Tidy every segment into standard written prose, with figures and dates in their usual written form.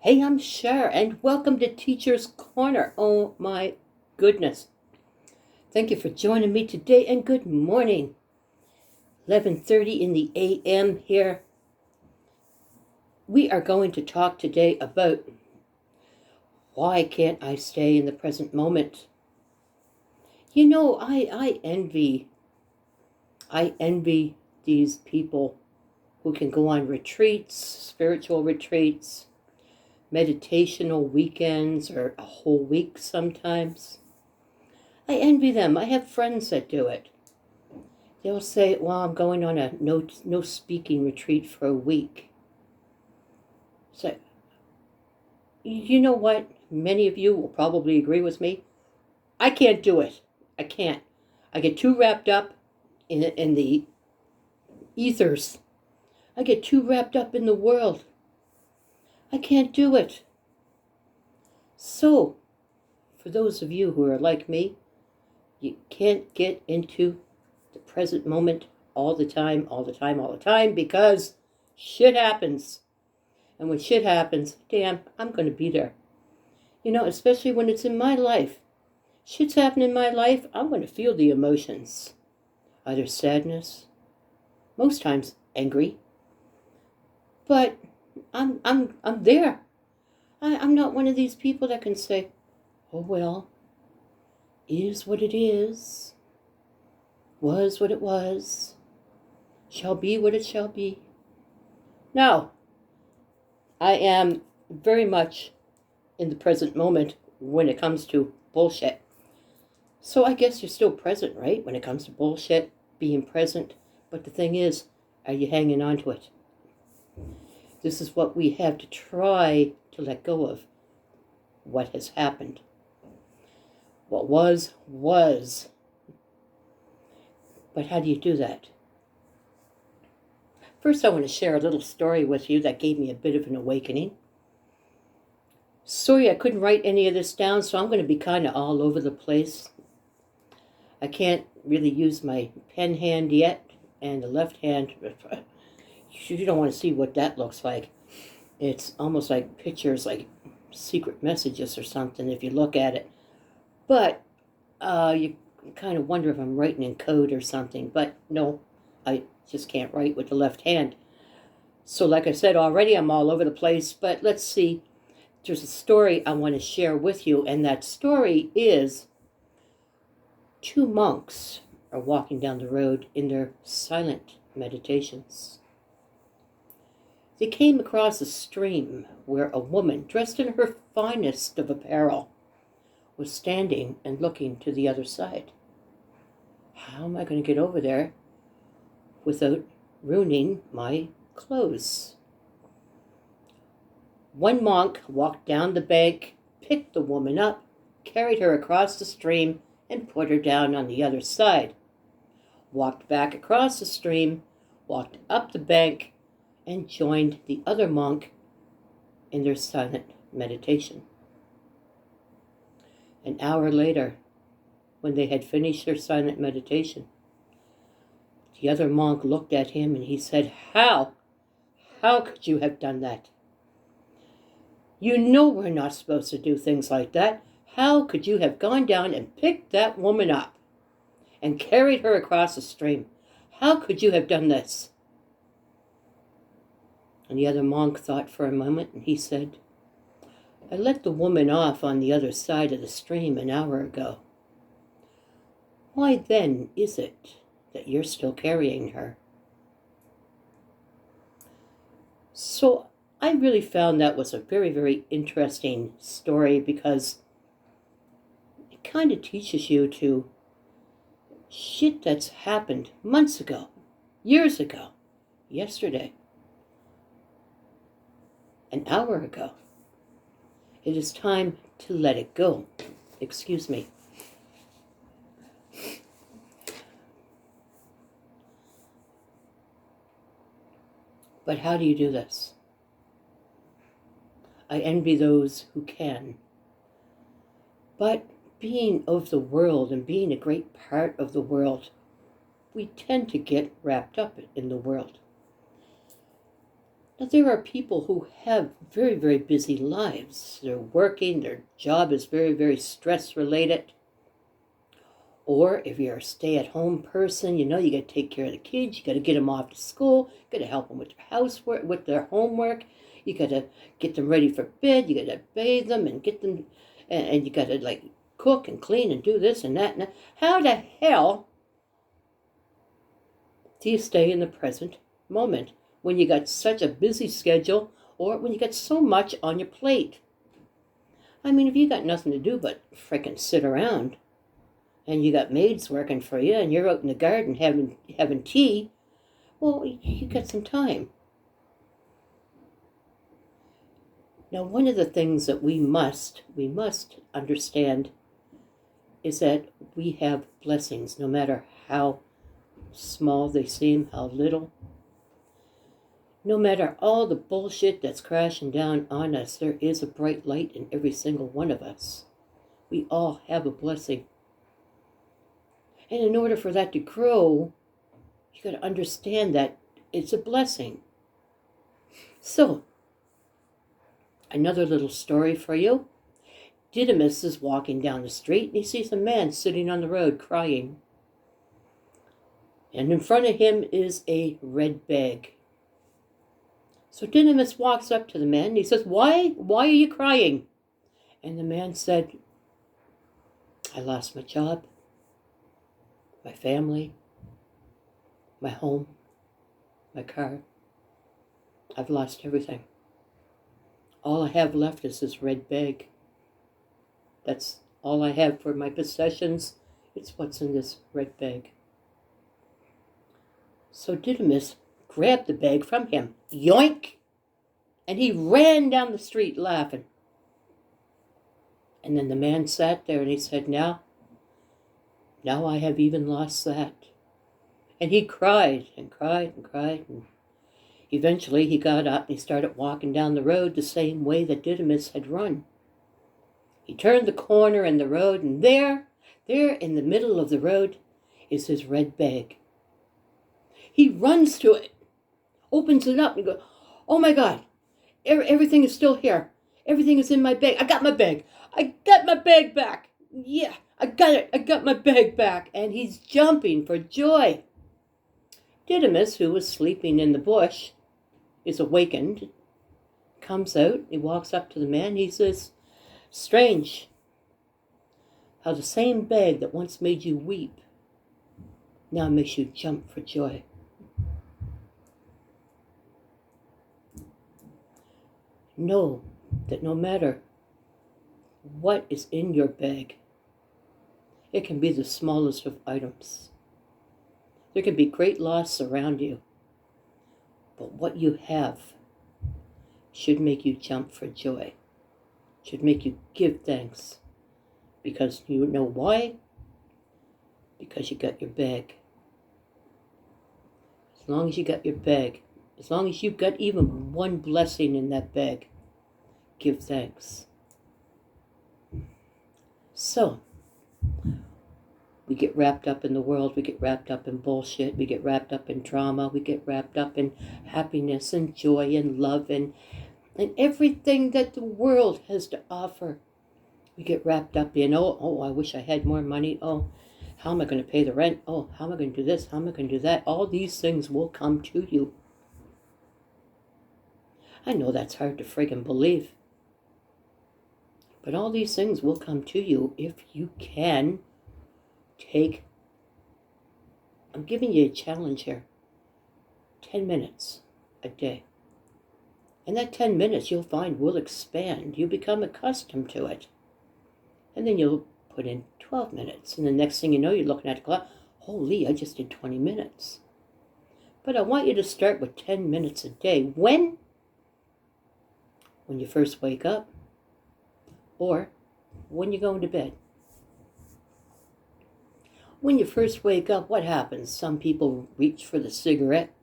Hey, I'm Cher, and welcome to Teacher's Corner. Oh my goodness. Thank you for joining me today, and good morning. 11:30 in the a.m. here. We are going to talk today about why can't I stay in the present moment? You know, I envy these people who can go on retreats, spiritual retreats, meditational weekends, or a whole week sometimes. I envy them. I have friends that do it. They'll say, well, I'm going on a no speaking retreat for a week. So, you know what? Many of you will probably agree with me. I can't do it. I can't. I get too wrapped up in the ethers. I get too wrapped up in the world. I can't do it. So, for those of you who are like me, you can't get into the present moment all the time, because shit happens. And when shit happens, damn, I'm going to be there. You know, especially when it's in my life. Shit's happening in my life, I'm going to feel the emotions. Either sadness, most times angry. But I'm there. I'm not one of these people that can say, oh well, is what it is, was what it was, shall be what it shall be. No, I am very much in the present moment when it comes to bullshit. So I guess you're still present, right? When it comes to bullshit, being present. But the thing is, are you hanging on to it? This is what we have to try to let go of. What has happened. What was. But how do you do that? First, I want to share a little story with you that gave me a bit of an awakening. Sorry, I couldn't write any of this down, so I'm going to be kind of all over the place. I can't really use my pen hand yet, and the left hand, you don't want to see what that looks like. It's almost like pictures, like secret messages or something if you look at it. But you kind of wonder if I'm writing in code or something. But no, I just can't write with the left hand. So like I said already, I'm all over the place. But let's see. There's a story I want to share with you, and that story is two monks are walking down the road in their silent meditations. They came across a stream where a woman, dressed in her finest of apparel, was standing and looking to the other side. How am I going to get over there without ruining my clothes? One monk walked down the bank, picked the woman up, carried her across the stream, and put her down on the other side. Walked back across the stream, walked up the bank, and joined the other monk in their silent meditation. An hour later, when they had finished their silent meditation, the other monk looked at him and he said, How? How could you have done that? You know we're not supposed to do things like that. How could you have gone down and picked that woman up and carried her across the stream? How could you have done this? And the other monk thought for a moment, and he said, I let the woman off on the other side of the stream an hour ago. Why then is it that you're still carrying her? So I really found that was a very, very interesting story, because it kind of teaches you to shit that's happened months ago, years ago, yesterday, an hour ago. It is time to let it go. Excuse me. But how do you do this? I envy those who can. But being of the world and being a great part of the world, we tend to get wrapped up in the world. Now, there are people who have very, very busy lives. They're working, their job is very, very stress-related. Or if you're a stay-at-home person, you got to take care of the kids, you got to get them off to school, you got to help them with their housework, with their homework, you got to get them ready for bed, you got to bathe them and get them, and you got to cook and clean and do this and that. And that. How the hell do you stay in the present moment when you got such a busy schedule, or when you got so much on your plate? I mean, if you got nothing to do but frickin' sit around, and you got maids working for you, and you're out in the garden having tea, well, you got some time. Now, one of the things that we must understand is that we have blessings, no matter how small they seem, how little. No matter all the bullshit that's crashing down on us, there is a bright light in every single one of us. We all have a blessing. And in order for that to grow, you got to understand that it's a blessing. So, another little story for you. Didymus is walking down the street and he sees a man sitting on the road crying. And in front of him is a red bag. So Didymus walks up to the man and he says, Why are you crying? And the man said, I lost my job, my family, my home, my car. I've lost everything. All I have left is this red bag. That's all I have for my possessions. It's what's in this red bag. So Didymus grabbed the bag from him. Yoink! And he ran down the street laughing. And then the man sat there and he said, Now I have even lost that. And he cried and cried and cried. And eventually he got up and he started walking down the road the same way that Didymus had run. He turned the corner in the road, and there in the middle of the road is his red bag. He runs to it, opens it up and goes, Oh my God, everything is still here. Everything is in my bag. I got my bag. I got my bag back. Yeah, I got it. I got my bag back. And he's jumping for joy. Didymus, who was sleeping in the bush, is awakened, comes out, he walks up to the man, he says, Strange how the same bag that once made you weep now makes you jump for joy. Know that no matter what is in your bag, it can be the smallest of items. There can be great loss around you, but what you have should make you jump for joy, should make you give thanks, because you know why? Because you got your bag. As long as you got your bag, as long as you've got even one blessing in that bag, give thanks. So, we get wrapped up in the world, we get wrapped up in bullshit, we get wrapped up in drama, we get wrapped up in happiness and joy and love and everything that the world has to offer. We get wrapped up in, oh, I wish I had more money. Oh, how am I going to pay the rent? Oh, how am I going to do this? How am I going to do that? All these things will come to you. I know that's hard to friggin' believe. But all these things will come to you if you can I'm giving you a challenge here. 10 minutes a day. And that 10 minutes you'll find will expand. You become accustomed to it. And then you'll put in 12 minutes. And the next thing you know, you're looking at the clock. Holy, I just did 20 minutes. But I want you to start with 10 minutes a day. When you first wake up, or when you're going to bed. When you first wake up, what happens? Some people reach for the cigarette.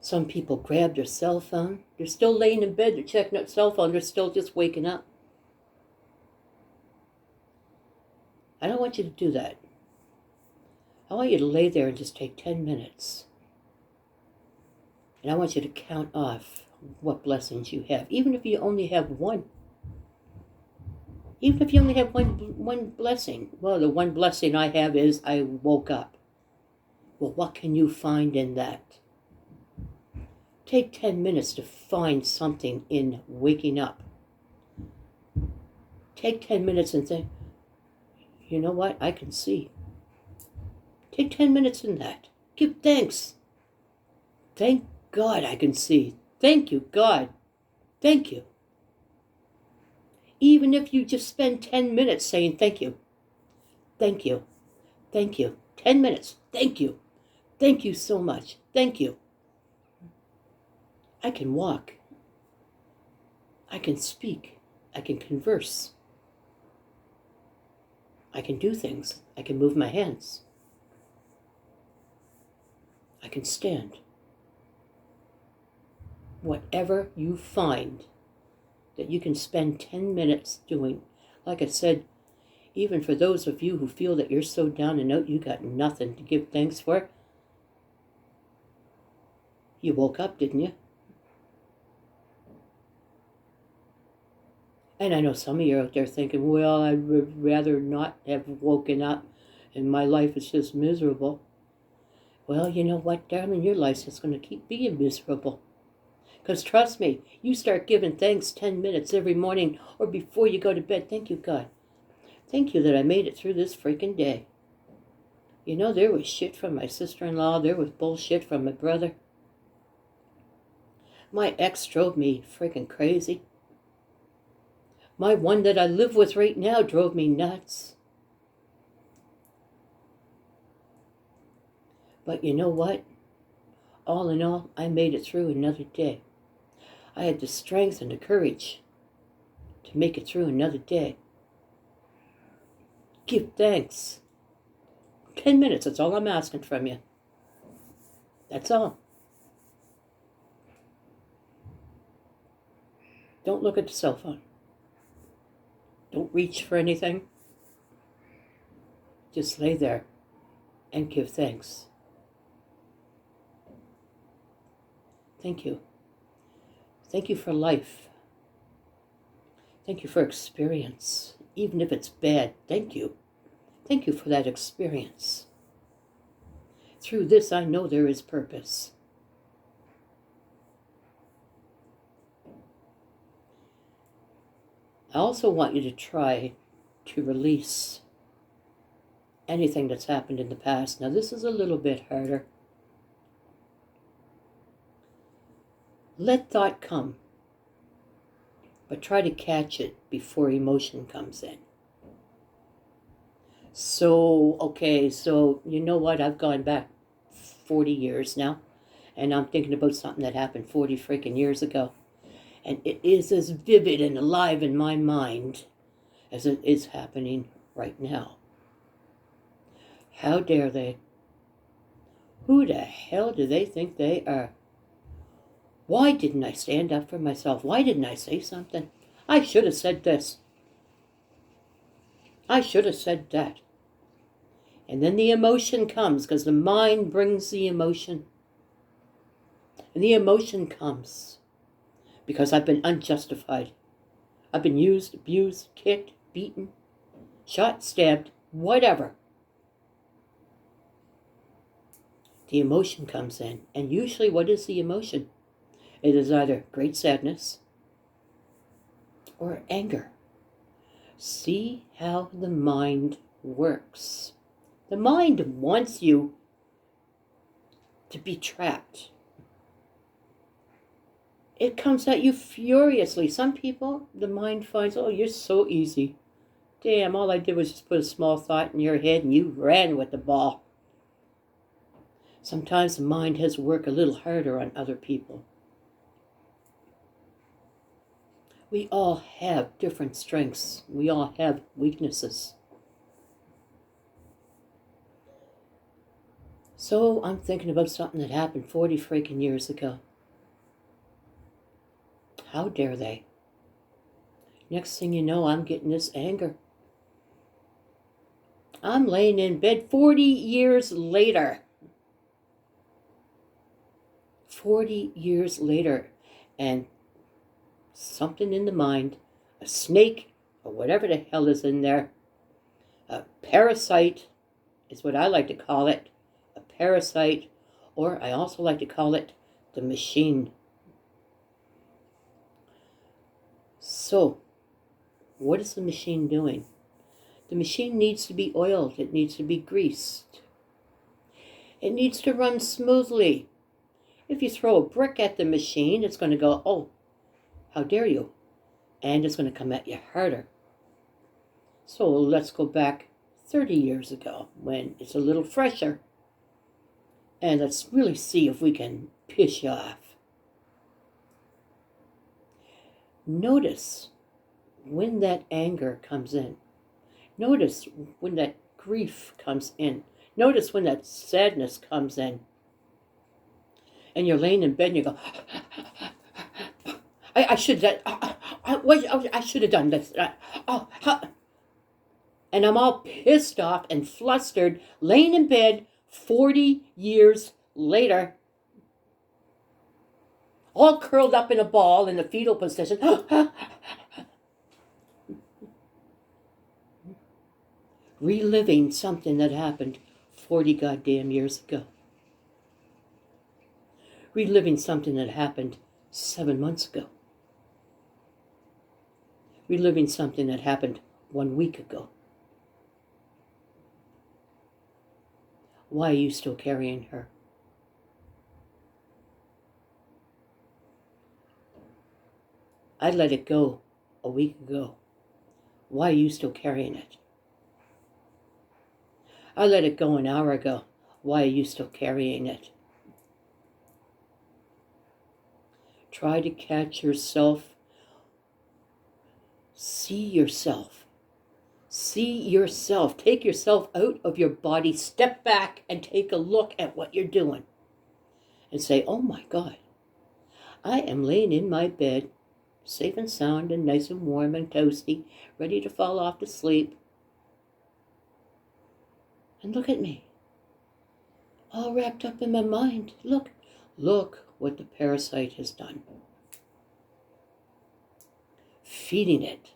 Some people grab their cell phone. They're still laying in bed, they're checking out cell phone, they're still just waking up. I don't want you to do that. I want you to lay there and just take 10 minutes. And I want you to count off what blessings you have, even if you only have one. Even if you only have one blessing. Well, the one blessing I have is I woke up. Well, what can you find in that? Take 10 minutes to find something in waking up. Take 10 minutes and think, you know what? I can see. Take 10 minutes in that. Give thanks. Thank God I can see. Thank you, God. Thank you. Even if you just spend 10 minutes saying thank you. Thank you. Thank you. 10 minutes. Thank you. Thank you so much. Thank you. I can walk. I can speak. I can converse. I can do things. I can move my hands. I can stand. Whatever you find that you can spend 10 minutes doing, like I said, even for those of you who feel that you're so down and out, you got nothing to give thanks for. You woke up, didn't you? And I know some of you are out there thinking, well, I would rather not have woken up and my life is just miserable. Well, you know what, darling, your life's just going to keep being miserable. Because trust me, you start giving thanks 10 minutes every morning or before you go to bed. Thank you, God. Thank you that I made it through this freaking day. You know, there was shit from my sister-in-law. There was bullshit from my brother. My ex drove me freaking crazy. My one that I live with right now drove me nuts. But you know what? All in all, I made it through another day. I had the strength and the courage to make it through another day. Give thanks. 10 minutes, that's all I'm asking from you. That's all. Don't look at the cell phone. Don't reach for anything. Just lay there and give thanks. Thank you. Thank you for life. Thank you for experience. Even if it's bad, thank you. Thank you for that experience. Through this, I know there is purpose. I also want you to try to release anything that's happened in the past. Now, this is a little bit harder. Let thought come, but try to catch it before emotion comes in. So, okay, so you know what? I've gone back 40 years now, and I'm thinking about something that happened 40 freaking years ago. And it is as vivid and alive in my mind as it is happening right now. How dare they? Who the hell do they think they are? Why didn't I stand up for myself? Why didn't I say something? I should have said this. I should have said that. And then the emotion comes, because the mind brings the emotion. And the emotion comes because I've been unjustified. I've been used, abused, kicked, beaten, shot, stabbed, whatever. The emotion comes in. And usually what is the emotion? It is either great sadness or anger. See how the mind works. The mind wants you to be trapped. It comes at you furiously. Some people, the mind finds, oh, you're so easy. Damn, all I did was just put a small thought in your head and you ran with the ball. Sometimes the mind has to work a little harder on other people. We all have different strengths. We all have weaknesses. So I'm thinking about something that happened 40 freaking years ago. How dare they? Next thing you know, I'm getting this anger. I'm laying in bed 40 years later. 40 years later. and something in the mind, a snake or whatever the hell is in there, a parasite is what I like to call it, a parasite, or I also like to call it the machine. So, what is the machine doing? The machine needs to be oiled. It needs to be greased. It needs to run smoothly. If you throw a brick at the machine, it's going to go, oh, how dare you? And it's going to come at you harder. So let's go back 30 years ago when it's a little fresher. And let's really see if we can piss you off. Notice when that anger comes in. Notice when that grief comes in. Notice when that sadness comes in. And you're laying in bed and you go, I should have done this. And I'm all pissed off and flustered, laying in bed 40 years later, all curled up in a ball in the fetal position. Reliving something that happened 40 goddamn years ago. Reliving something that happened 7 months ago. Reliving something that happened 1 week ago. Why are you still carrying her? I let it go a week ago. Why are you still carrying it? I let it go an hour ago. Why are you still carrying it? Try to catch yourself. See yourself. See yourself. Take yourself out of your body. Step back and take a look at what you're doing. And say, oh my God, I am laying in my bed, safe and sound and nice and warm and toasty, ready to fall off to sleep. And look at me, all wrapped up in my mind. Look what the parasite has done. Feeding it.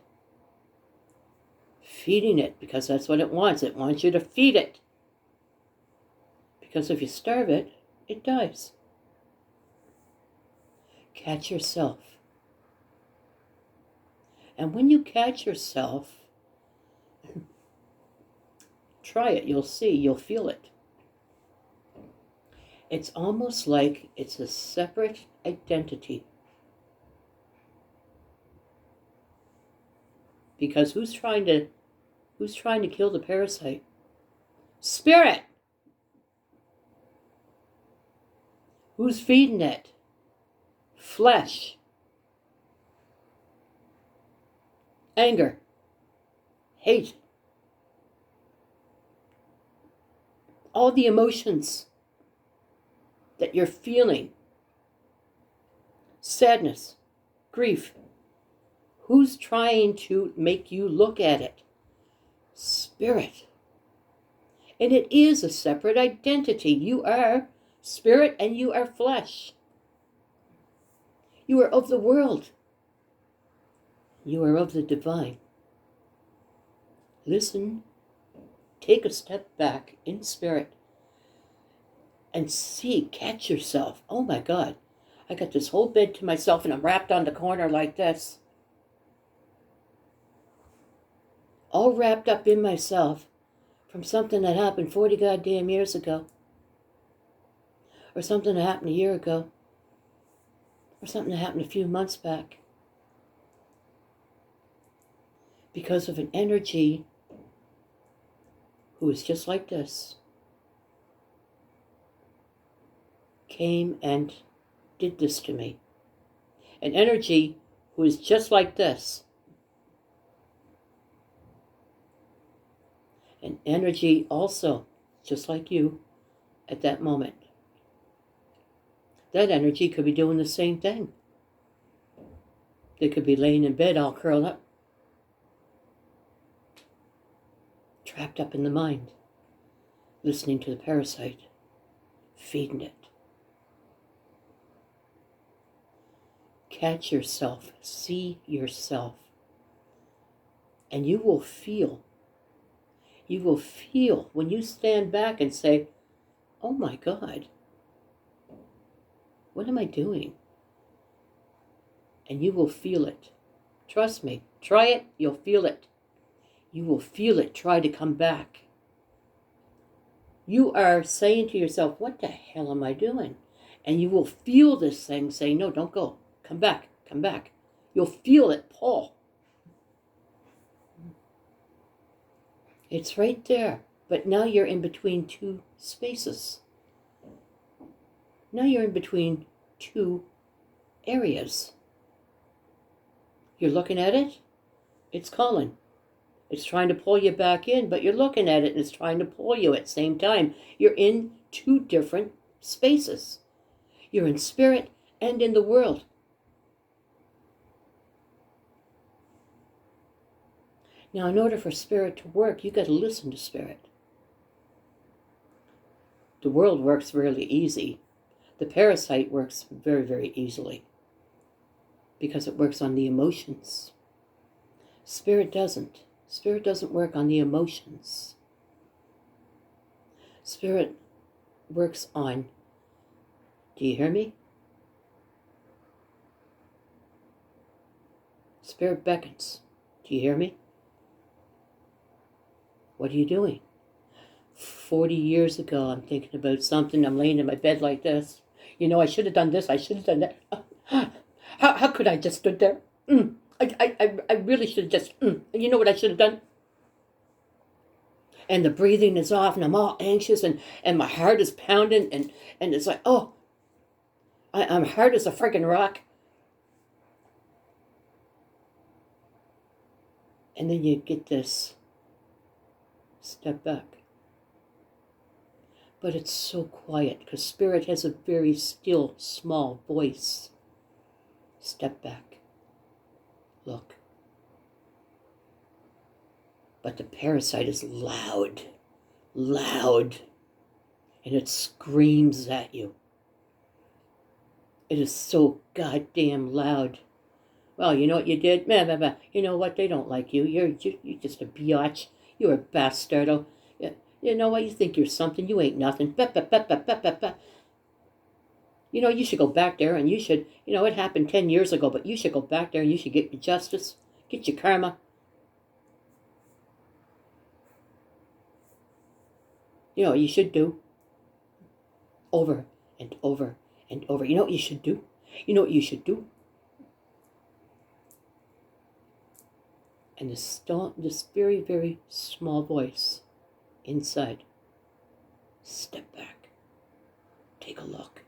Feeding it, because that's what it wants. It wants you to feed it. Because if you starve it, it dies. Catch yourself. And when you catch yourself, try it, you'll see, you'll feel it. It's almost like it's a separate identity. Because who's trying to kill the parasite? Spirit! Who's feeding it? Flesh. Anger. Hate. All the emotions that you're feeling. Sadness. Grief. Who's trying to make you look at it? Spirit. And it is a separate identity. You are spirit and you are flesh. You are of the world. You are of the divine. Listen. Take a step back in spirit and see, catch yourself. Oh my God, I got this whole bed to myself and I'm wrapped on the corner like this. All wrapped up in myself from something that happened 40 goddamn years ago. Or something that happened a year ago. Or something that happened a few months back. Because of an energy who is just like this, came and did this to me. An energy who is just like this. An energy also just like you at that moment. That energy could be doing the same thing. They could be laying in bed all curled up. Trapped up in the mind, listening to the parasite, feeding it. catch yourself, see yourself, and you will feel when you stand back and say, oh my God, what am I doing? And you will feel it. Trust me. Try it. You'll feel it. You will feel it. Try to come back. You are saying to yourself, what the hell am I doing? And you will feel this thing say, no, don't go. Come back. Come back. You'll feel it pull. It's right there. But now you're in between two spaces. Now you're in between two areas. You're looking at it. It's calling. It's trying to pull you back in, but you're looking at it and it's trying to pull you at the same time. You're in two different spaces. You're in spirit and in the world. Now, in order for spirit to work, you got to listen to spirit. The world works really easy. The parasite works very, very easily because it works on the emotions. Spirit doesn't. Spirit doesn't work on the emotions. Spirit works on, do you hear me? Spirit beckons. Do you hear me? What are you doing? 40 years ago, I'm thinking about something. I'm laying in my bed like this. You know, I should have done this. I should have done that. How could I just stood there? I really should have just, you know what I should have done? And the breathing is off and I'm all anxious and my heart is pounding and it's like, oh, I'm hard as a friggin' rock. And then you get this step back. But it's so quiet because spirit has a very still, small voice. Step back. Look. But the parasite is loud, loud, and it screams at you. It is so goddamn loud. Well, you know what you did? You know what? They don't like you. You're just a biatch. You're a bastardo. You know what? You think you're something. You ain't nothing. You know, you should go back there and you should, you know, it happened 10 years ago, but you should go back there and you should get your justice, get your karma. You know what you should do? Over and over and over. You know what you should do? You know what you should do? And this very, very small voice inside. Step back. Take a look.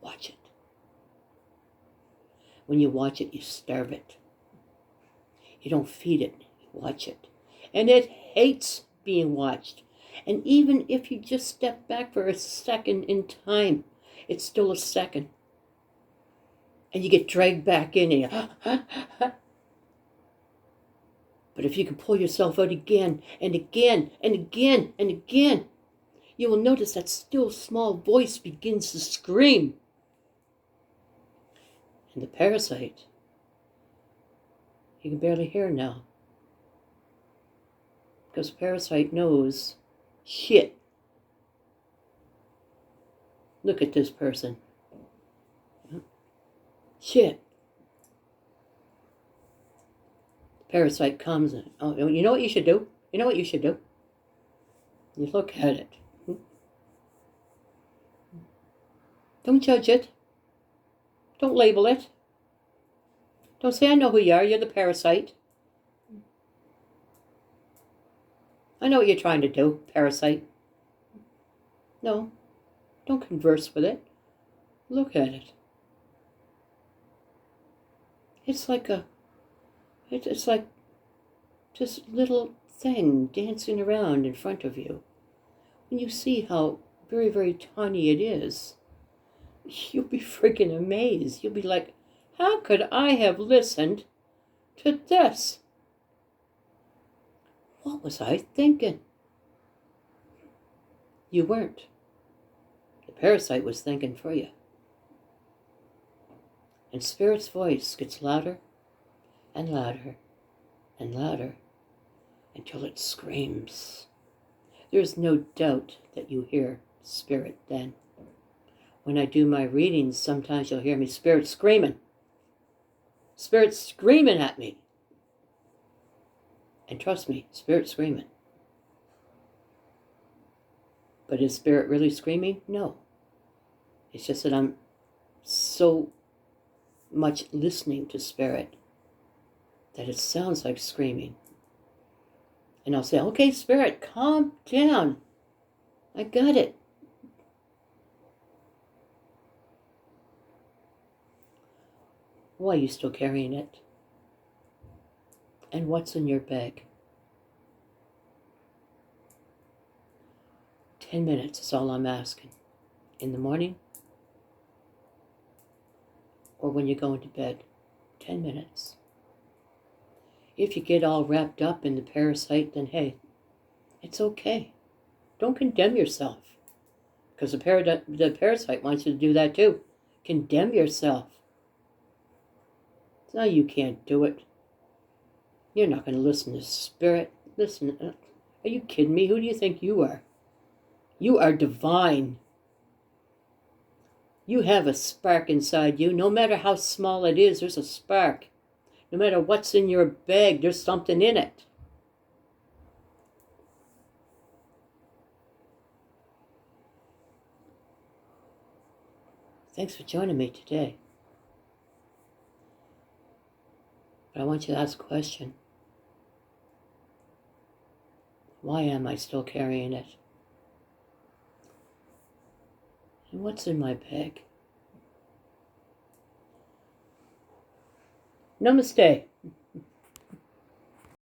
Watch it. When you watch it, you starve it. You don't feed it. You watch it. And it hates being watched. And even if you just step back for a second in time, it's still a second. And you get dragged back in and you, But if you can pull yourself out again and again and again and again, you will notice that still small voice begins to scream. And the parasite, you can barely hear now. Because parasite knows, shit. Look at this person. Shit. Parasite comes and, oh, you know what you should do? You know what you should do? You look at it. Don't judge it. Don't label it. Don't say, I know who you are. You're the parasite. I know what you're trying to do, parasite. No. Don't converse with it. Look at it. It's like it's like this little thing dancing around in front of you. When you see how very, very tiny it is, you'll be freaking amazed. You'll be like, how could I have listened to this? What was I thinking? You weren't. The parasite was thinking for you. And Spirit's voice gets louder and louder and louder until it screams. There's no doubt that you hear Spirit then. When I do my readings, sometimes you'll hear me, Spirit screaming. Spirit screaming at me. And trust me, Spirit screaming. But is Spirit really screaming? No. It's just that I'm so much listening to Spirit that it sounds like screaming. And I'll say, okay, Spirit, calm down. I got it. Why are you still carrying it? And what's in your bag? 10 minutes is all I'm asking. In the morning or when you're going to bed. 10 minutes. If you get all wrapped up in the parasite, then hey, it's okay. Don't condemn yourself. Because the parasite wants you to do that too. Condemn yourself. No, you can't do it. You're not going to listen to Spirit. Listen, are you kidding me? Who do you think you are? You are divine. You have a spark inside you. No matter how small it is, there's a spark. No matter what's in your bag, there's something in it. Thanks for joining me today. But I want you to ask a question. Why am I still carrying it? And what's in my bag? Namaste.